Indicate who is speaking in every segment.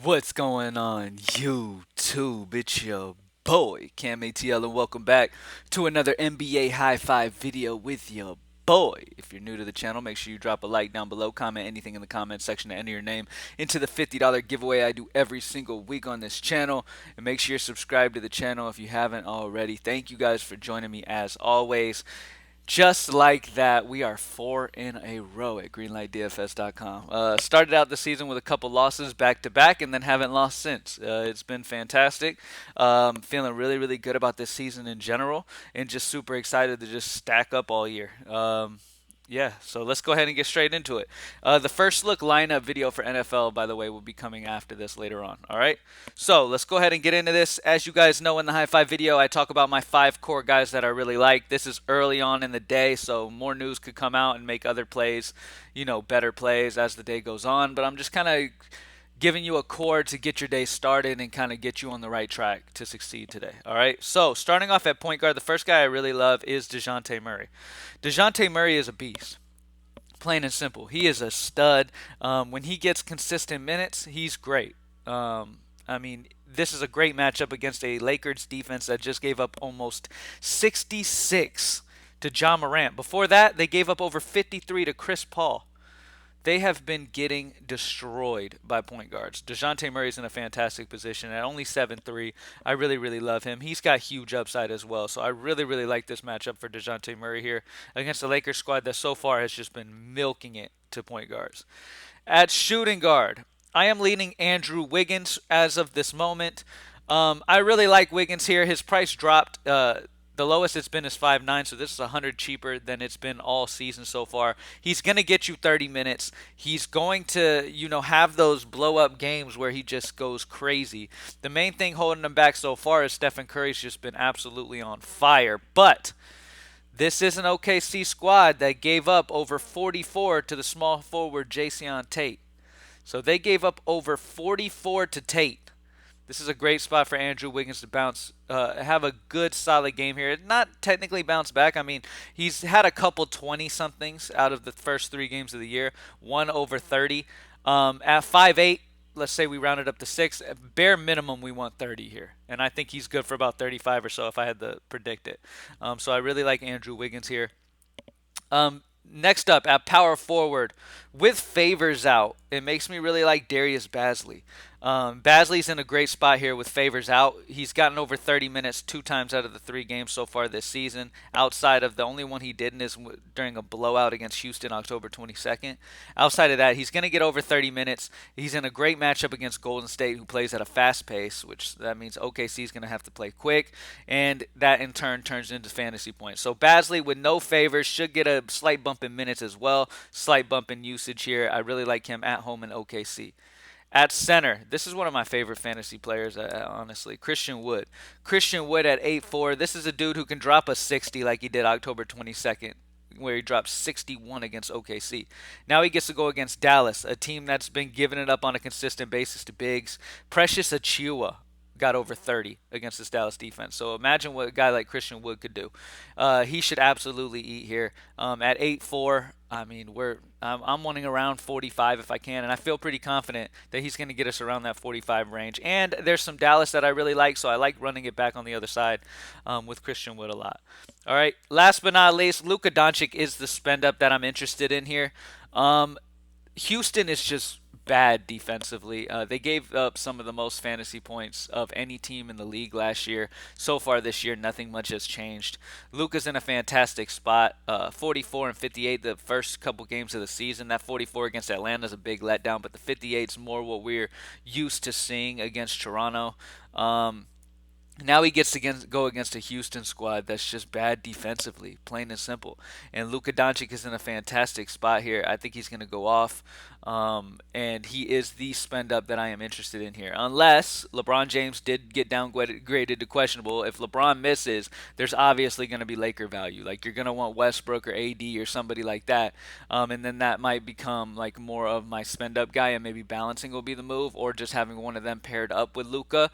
Speaker 1: What's going on, YouTube? It's your boy, CamATL, and welcome back to another NBA High Five video with your boy. If you're new to the channel, make sure you drop a like down below, comment anything in the comment section to enter your name into the $50 giveaway I do every single week on this channel. And make sure you're subscribed to the channel if you haven't already. Thank you guys for joining me as always. Just like that, we are 4 in a row at greenlightdfs.com. Started out the season with a couple losses back to back and then haven't lost since. It's been fantastic. Feeling really, really good about this season in general and just super excited to just stack up all year. Yeah, so let's go ahead and get straight into it. The first look lineup video for NFL, by the way, will be coming after this later on. All right, so let's go ahead and get into this. As you guys know, in the high five video, I talk about my 5 core guys that I really like. This is early on in the day, so more news could come out and make other plays, better plays as the day goes on. But I'm just kind of giving you a core to get your day started and kind of get you on the right track to succeed today. All right. So starting off at point guard, the first guy I really love is DeJounte Murray. DeJounte Murray is a beast. Plain and simple. He is a stud. When he gets consistent minutes, he's great. This is a great matchup against a Lakers defense that just gave up almost 66 to John Morant. Before that, they gave up over 53 to Chris Paul. They have been getting destroyed by point guards. DeJounte Murray's in a fantastic position at only 7'3". I really, really love him. He's got huge upside as well. So I really, really like this matchup for DeJounte Murray here against the Lakers squad that so far has just been milking it to point guards. At shooting guard, I am leaning Andrew Wiggins as of this moment. I really like Wiggins here. His price dropped. The lowest it's been is 5.9, so this is 100 cheaper than it's been all season so far. He's going to get you 30 minutes. He's going to, have those blow-up games where he just goes crazy. The main thing holding him back so far is Stephen Curry's just been absolutely on fire. But this is an OKC squad that gave up over 44 to the small forward Jason Tate. So they gave up over 44 to Tate. This is a great spot for Andrew Wiggins to have a good, solid game here. Not technically bounce back. I mean, he's had a couple 20-somethings out of the first 3 games of the year, one over 30. At 5'8", let's say we round it up to 6. At bare minimum, we want 30 here. And I think he's good for about 35 or so if I had to predict it. So I really like Andrew Wiggins here. Next up, at power forward, with Favors out, it makes me really like Darius Bazley. Bazley's in a great spot here with Favors out. He's gotten over 30 minutes 2 times out of the 3 games so far this season. Outside of the only one he didn't is during a blowout against Houston October 22nd. Outside of that, he's going to get over 30 minutes. He's in a great matchup against Golden State, who plays at a fast pace, which that means OKC is going to have to play quick, and that in turn turns into fantasy points. So Bazley with no Favors should get a slight bump in minutes as well. Slight bump in usage here. I really like him at home in OKC. At center, this is one of my favorite fantasy players, honestly, Christian Wood. Christian Wood at 8'4". This is a dude who can drop a 60 like he did October 22nd, where he dropped 61 against OKC. Now he gets to go against Dallas, a team that's been giving it up on a consistent basis to bigs. Precious Achiuwa got over 30 against this Dallas defense. So imagine what a guy like Christian Wood could do. He should absolutely eat here. At 8'4", I mean, I'm wanting around 45 if I can, and I feel pretty confident that he's going to get us around that 45 range. And there's some Dallas that I really like, so I like running it back on the other side with Christian Wood a lot. All right, last but not least, Luka Doncic is the spend up that I'm interested in here. Houston is just bad defensively. They gave up some of the most fantasy points of any team in the league last year. So far this year, nothing much has changed. Luka's in a fantastic spot. 44 and 58 the first couple games of the season. That 44 against Atlanta is a big letdown, but the 58 is more what we're used to seeing against Toronto. Now he gets to go against a Houston squad that's just bad defensively, plain and simple. And Luka Doncic is in a fantastic spot here. I think he's going to go off, and he is the spend up that I am interested in here. Unless LeBron James did get downgraded to questionable. If LeBron misses, there's obviously going to be Laker value. Like you're going to want Westbrook or AD or somebody like that, and then that might become like more of my spend up guy, and maybe balancing will be the move, or just having one of them paired up with Luka.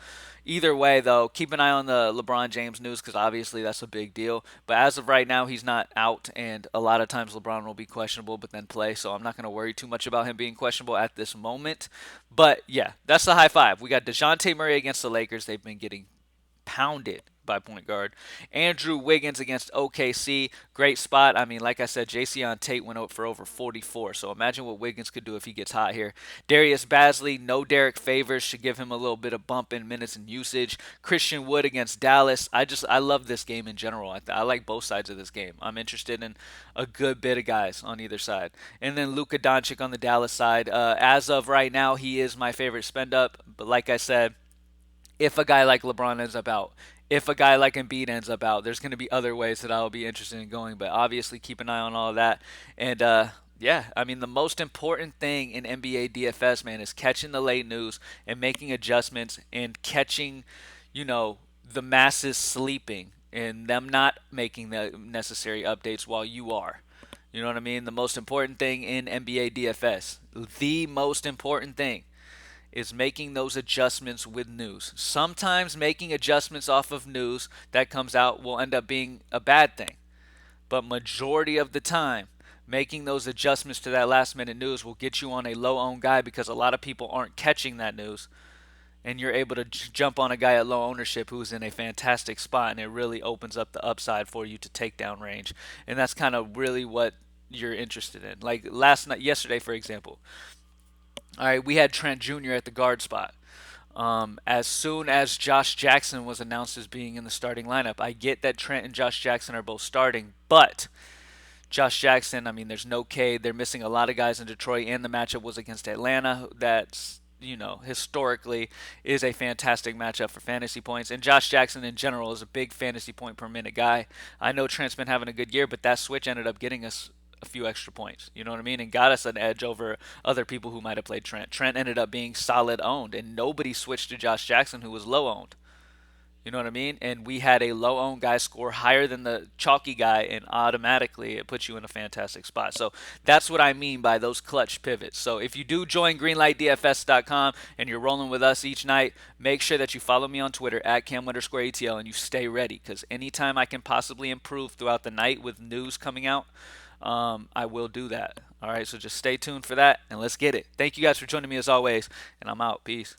Speaker 1: Either way, though, keep an eye on the LeBron James news because obviously that's a big deal. But as of right now, he's not out, and a lot of times LeBron will be questionable but then play, so I'm not going to worry too much about him him being questionable at this moment. But yeah, that's the high five. We got DeJounte Murray against the Lakers. They've been getting pounded by point guard. Andrew Wiggins against OKC, great spot. I mean, like I said, Jayson Tate went out for over 44. So imagine what Wiggins could do if he gets hot here. Darius Bazley, no Derek Favors, should give him a little bit of bump in minutes and usage. Christian Wood against Dallas. I love this game in general. I like both sides of this game. I'm interested in a good bit of guys on either side. And then Luka Doncic on the Dallas side. As of right now, he is my favorite spend up. But like I said, if a guy like LeBron ends up out, if a guy like Embiid ends up out, there's going to be other ways that I'll be interested in going. But obviously, keep an eye on all of that. And yeah, I mean, the most important thing in NBA DFS, man, is catching the late news and making adjustments and catching, the masses sleeping and them not making the necessary updates while you are. You know what I mean? The most important thing in NBA DFS, the most important thing is making those adjustments with news. Sometimes making adjustments off of news that comes out will end up being a bad thing. But majority of the time, making those adjustments to that last minute news will get you on a low owned guy because a lot of people aren't catching that news. And you're able to jump on a guy at low ownership who's in a fantastic spot, and it really opens up the upside for you to take down range. And that's kind of really what you're interested in. Like yesterday, for example, all right, we had Trent Jr. at the guard spot. As soon as Josh Jackson was announced as being in the starting lineup, I get that Trent and Josh Jackson are both starting, but Josh Jackson, I mean, there's no Cade. They're missing a lot of guys in Detroit, and the matchup was against Atlanta. That's, historically is a fantastic matchup for fantasy points. And Josh Jackson in general is a big fantasy point per minute guy. I know Trent's been having a good year, but that switch ended up getting us a few extra points. You know what I mean? And got us an edge over other people who might have played Trent. Trent ended up being solid owned, and nobody switched to Josh Jackson, who was low owned. You know what I mean? And we had a low owned guy score higher than the chalky guy, and automatically it puts you in a fantastic spot. So that's what I mean by those clutch pivots. So if you do join greenlightdfs.com and you're rolling with us each night, make sure that you follow me on Twitter at cam_ATL and you stay ready, because anytime I can possibly improve throughout the night with news coming out, I will do that. All right, so just stay tuned for that and let's get it. Thank you guys for joining me as always, and I'm out. Peace.